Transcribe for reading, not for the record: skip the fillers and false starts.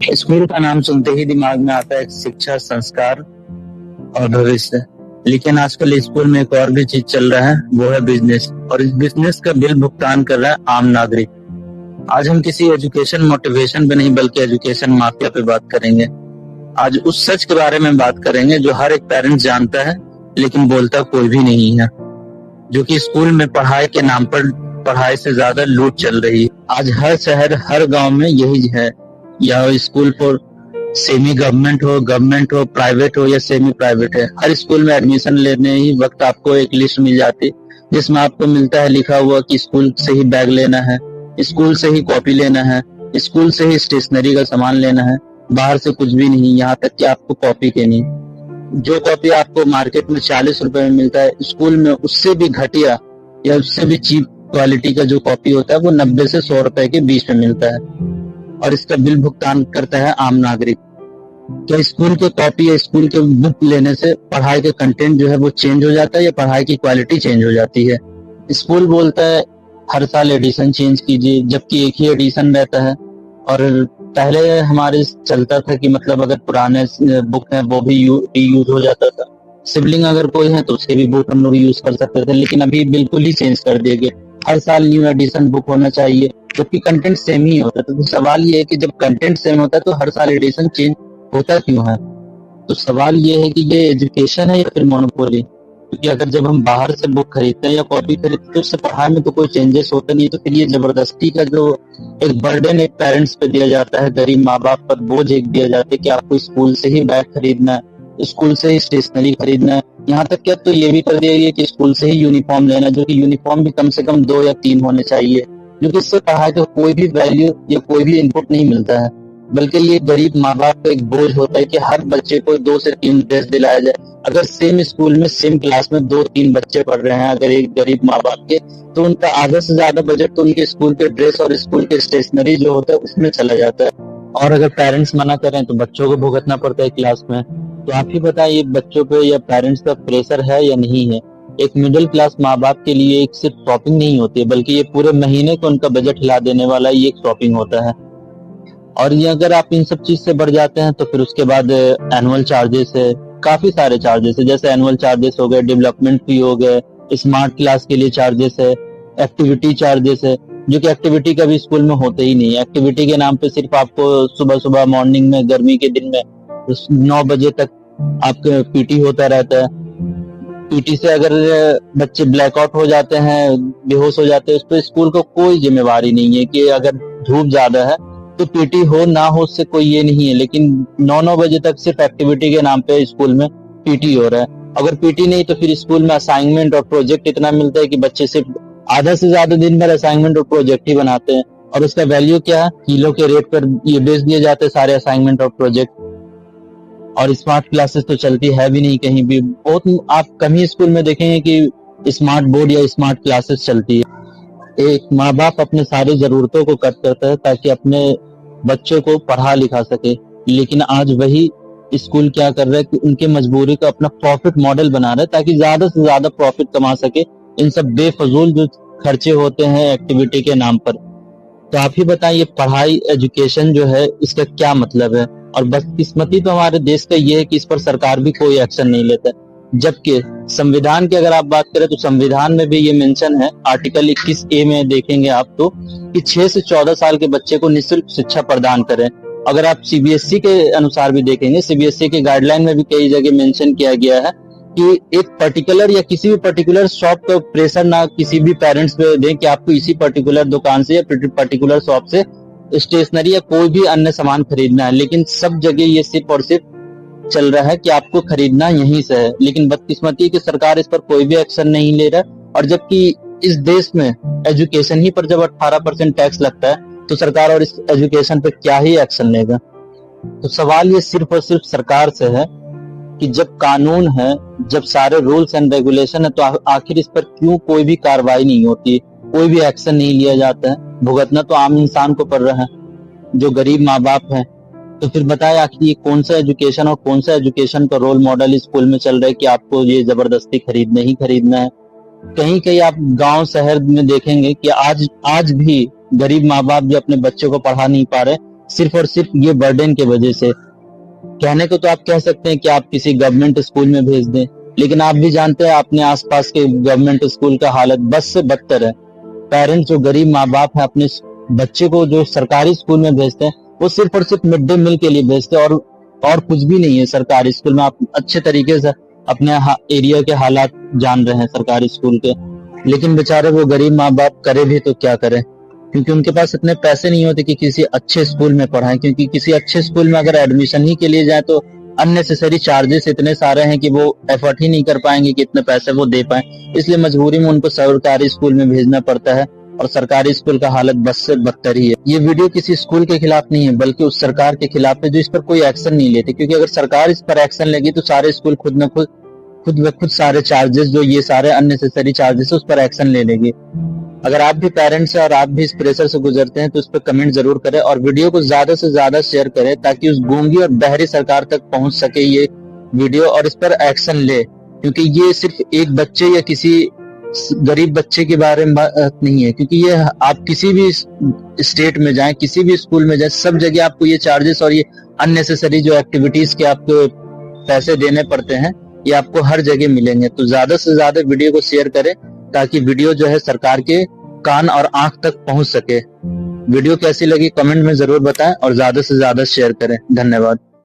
School का नाम सुनते ही दिमाग में आता है शिक्षा, संस्कार और भविष्य। लेकिन आजकल स्कूल में एक और भी चीज चल रहा है, वो है बिजनेस। और इस बिजनेस का बिल भुगतान कर रहा है आम नागरिक। आज हम किसी एजुकेशन मोटिवेशन पे नहीं बल्कि एजुकेशन माफिया पे बात करेंगे। आज उस सच के बारे में बात करेंगे जो हर एक पेरेंट्स जानता है लेकिन बोलता कोई भी नहीं है, जो कि स्कूल में पढ़ाई के नाम पर पढ़ाई से ज्यादा लूट चल रही है। आज हर शहर, हर गांव में यही है। या स्कूल फॉर सेमी गवर्नमेंट हो, प्राइवेट हो या सेमी प्राइवेट है, हर स्कूल में एडमिशन लेने ही वक्त आपको एक लिस्ट मिल जाती जिसमें आपको मिलता है लिखा हुआ कि स्कूल से ही बैग लेना है, स्कूल से ही कॉपी लेना है, स्कूल से ही स्टेशनरी का सामान लेना है, बाहर से कुछ भी नहीं। यहाँ तक कि आपको कॉपी के नहीं, जो कॉपी आपको मार्केट में 40 रुपए में मिलता है, स्कूल में उससे भी घटिया या उससे भी चीप क्वालिटी का जो कॉपी होता है वो 90 से 100 रुपए के बीच में मिलता है। और इसका बिल भुगतान करता है आम नागरिक। क्या स्कूल के कॉपी या स्कूल के बुक लेने से पढ़ाई के कंटेंट जो है वो चेंज हो जाता है या पढ़ाई की क्वालिटी चेंज हो जाती है? स्कूल बोलता है हर साल एडिशन चेंज कीजिए, जबकि एक ही एडिशन रहता है। और पहले हमारे चलता था कि मतलब अगर पुराने बुक है वो भी यूज हो जाता था, सिबलिंग अगर कोई है तो उसके भी बुक हम लोग यूज कर सकते थे। लेकिन अभी बिल्कुल ही चेंज कर दिए गए, हर साल न्यू एडिशन बुक होना चाहिए जबकि कंटेंट सेम ही होता था। तो सवाल ये है कि जब कंटेंट सेम होता है तो हर साल एडिशन चेंज होता क्यों है? तो सवाल ये है कि ये एजुकेशन है या फिर मोनोपोली? क्योंकि अगर जब हम बाहर से बुक खरीदते हैं या कॉपी खरीदते हैं तो उससे पढ़ाई में तो कोई चेंजेस होता नहीं, तो फिर ये जबरदस्ती का जो एक बर्डन एक पेरेंट्स पे दिया जाता है, गरीब माँ बाप पर बोझ एक दिया जाता है कि आपको स्कूल से ही बैग खरीदना है, स्कूल से ही स्टेशनरी खरीदना है। यहाँ तक क्या तो ये भी कर दिया गया कि स्कूल से ही यूनिफॉर्म लेना, जो कि यूनिफॉर्म भी कम से कम 2 या 3 होने चाहिए, क्योंकि इससे पढ़ाई का कोई भी वैल्यू या कोई भी इनपुट नहीं मिलता है। बल्कि ये गरीब माँ बाप का एक बोझ होता है कि हर बच्चे को 2 से 3 ड्रेस दिलाया जाए। अगर सेम स्कूल में सेम क्लास में 2-3 बच्चे पढ़ रहे हैं अगर एक गरीब माँ बाप के, तो उनका आधा से ज्यादा बजट तो उनके स्कूल के ड्रेस और स्कूल के स्टेशनरी जो होता है उसमें चला जाता है। और अगर पेरेंट्स मना करें तो बच्चों को भुगतना पड़ता है क्लास में। तो आप ही बताइए बच्चों पे या पेरेंट्स का प्रेशर है या नहीं है? एक मिडिल क्लास माँ बाप के लिए एक सिर्फ शॉपिंग नहीं होती है बल्कि ये पूरे महीने को उनका बजट हिला देने वाला ये एक शॉपिंग होता है। और ये अगर आप इन सब चीज से बढ़ जाते हैं तो फिर उसके बाद एनुअल चार्जेस है, काफी सारे चार्जेस है, जैसे एनुअल चार्जेस हो गए, डेवलपमेंट फी हो गए, स्मार्ट क्लास के लिए चार्जेस है, एक्टिविटी चार्जेस है, जो कि एक्टिविटी कभी स्कूल में होते ही नहीं है। एक्टिविटी के नाम पे सिर्फ आपको सुबह सुबह मॉर्निंग में गर्मी के दिन में 9 बजे तक आपका पीटी होता रहता है। पीटी से अगर बच्चे ब्लैकआउट हो जाते हैं, बेहोश हो जाते हैं, उस पर स्कूल को कोई जिम्मेवारी नहीं है कि अगर धूप ज्यादा है तो पीटी हो ना हो उससे कोई ये नहीं है। लेकिन 9 बजे तक सिर्फ एक्टिविटी के नाम पे स्कूल में पीटी हो रहा है। अगर पीटी नहीं तो फिर स्कूल में असाइनमेंट और प्रोजेक्ट इतना मिलता है कि बच्चे सिर्फ आधा से ज्यादा दिन भर असाइनमेंट और प्रोजेक्ट ही बनाते हैं। और उसका वैल्यू क्या है? किलो के रेट पर ये बेच दिए जाते हैं सारे असाइनमेंट और प्रोजेक्ट। और स्मार्ट क्लासेस तो चलती है भी नहीं कहीं भी, बहुत आप कम ही स्कूल में देखेंगे कि स्मार्ट बोर्ड या स्मार्ट क्लासेस चलती है। एक माँ बाप अपने सारी जरूरतों को कट करता है ताकि अपने बच्चों को पढ़ा लिखा सके, लेकिन आज वही स्कूल क्या कर रहा है कि उनके मजबूरी को अपना प्रॉफिट मॉडल बना रहा है ताकि ज्यादा से ज्यादा प्रॉफिट कमा सके इन सब बेफजूल जो खर्चे होते हैं एक्टिविटी के नाम पर। तो आप ही बताइए पढ़ाई एजुकेशन जो है इसका क्या मतलब है? और बदकिस्मती तो हमारे देश का ये है कि इस पर सरकार भी कोई एक्शन नहीं लेता। जबकि संविधान की अगर आप बात करें तो संविधान में भी ये मेंशन है, आर्टिकल 21A में देखेंगे आप तो कि 6 से 14 साल के बच्चे को निःशुल्क शिक्षा प्रदान करें। अगर आप सीबीएसई के अनुसार भी देखेंगे, सीबीएसई के गाइडलाइन में भी कई जगह मेंशन किया गया है कि एक पर्टिकुलर या किसी भी पर्टिकुलर शॉप का प्रेशर ना किसी भी पेरेंट्स पे दें कि आपको इसी पर्टिकुलर दुकान से या पर्टिकुलर शॉप से स्टेशनरी या कोई भी अन्य सामान खरीदना है। लेकिन सब जगह ये सिर्फ और सिर्फ चल रहा है कि आपको खरीदना यहीं से है। लेकिन बदकिस्मती की सरकार इस पर कोई भी एक्शन नहीं ले रहा। और जबकि इस देश में एजुकेशन ही पर जब 18% टैक्स लगता है तो सरकार और इस एजुकेशन पर क्या ही एक्शन लेगा? तो सवाल ये सिर्फ और सिर्फ सरकार से है कि जब कानून है, जब सारे रूल्स एंड रेगुलेशन है, तो आखिर इस पर क्यों कोई भी कार्रवाई नहीं होती, कोई भी एक्शन नहीं लिया जाता है? भुगतना तो आम इंसान को पड़ रहा है जो गरीब माँ बाप है। तो फिर बताए आखिर ये कौन सा एजुकेशन और कौन सा एजुकेशन का रोल मॉडल स्कूल में चल रहा है कि आपको ये जबरदस्ती खरीदना ही खरीदना है? कहीं कहीं आप गांव शहर में देखेंगे कि आज भी गरीब माँ बाप जो अपने बच्चों को पढ़ा नहीं पा रहे, सिर्फ और सिर्फ ये बर्डन के वजह से। कहने को तो आप कह सकते हैं कि आप किसी गवर्नमेंट स्कूल में भेज दें, लेकिन आप भी जानते हैं अपने आसपास के गवर्नमेंट स्कूल का हालत बस से बदतर है। पेरेंट्स जो गरीब माँ बाप है अपने बच्चे को जो सरकारी स्कूल में भेजते हैं वो सिर्फ और सिर्फ मिड डे मील के लिए भेजते हैं और कुछ भी नहीं है सरकारी स्कूल में। आप अच्छे तरीके से अपने एरिया के हालात जान रहे हैं सरकारी स्कूल के, लेकिन बेचारे वो गरीब माँ बाप करे भी तो क्या करें, क्योंकि उनके पास इतने पैसे नहीं होते कि किसी अच्छे स्कूल में पढ़ाएं। क्योंकि किसी अच्छे स्कूल में अगर एडमिशन ही के लिए जाए तो अननेसेसरी चार्जेस इतने सारे हैं कि वो एफर्ट ही नहीं कर पाएंगे कि इतने पैसे वो दे पाए, इसलिए मजबूरी में उनको सरकारी स्कूल में भेजना पड़ता है। और सरकारी स्कूल का हालत बस से बदतर ही है। ये वीडियो किसी स्कूल के खिलाफ नहीं है, बल्कि उस सरकार के खिलाफ है जो इस पर कोई एक्शन नहीं लेती। क्योंकि अगर सरकार इस पर एक्शन लेगी तो सारे स्कूल खुद ब खुद सारे चार्जेस जो ये सारे अननेसेसरी चार्जेस उस पर एक्शन ले लेगी। अगर आप भी पेरेंट्स हैं और आप भी इस प्रेशर से गुजरते हैं तो इस पर कमेंट जरूर करें और वीडियो को ज्यादा से ज्यादा शेयर करें, ताकि उस गूंगी और बहरी सरकार तक पहुंच सके ये वीडियो और इस पर एक्शन ले। क्योंकि ये सिर्फ एक बच्चे या किसी गरीब बच्चे के बारे में बात नहीं है, क्योंकि ये आप किसी भी स्टेट में जाएं, किसी भी स्कूल में जाएं, सब जगह आपको ये चार्जेस और ये अननेसेसरी जो एक्टिविटीज के आपको पैसे देने पड़ते हैं, ये आपको हर जगह मिलेंगे। तो ज्यादा से ज्यादा वीडियो को शेयर करें ताकि वीडियो जो है सरकार के कान और आंख तक पहुंच सके। वीडियो कैसी लगी कमेंट में जरूर बताएं और ज्यादा से ज्यादा शेयर करें। धन्यवाद।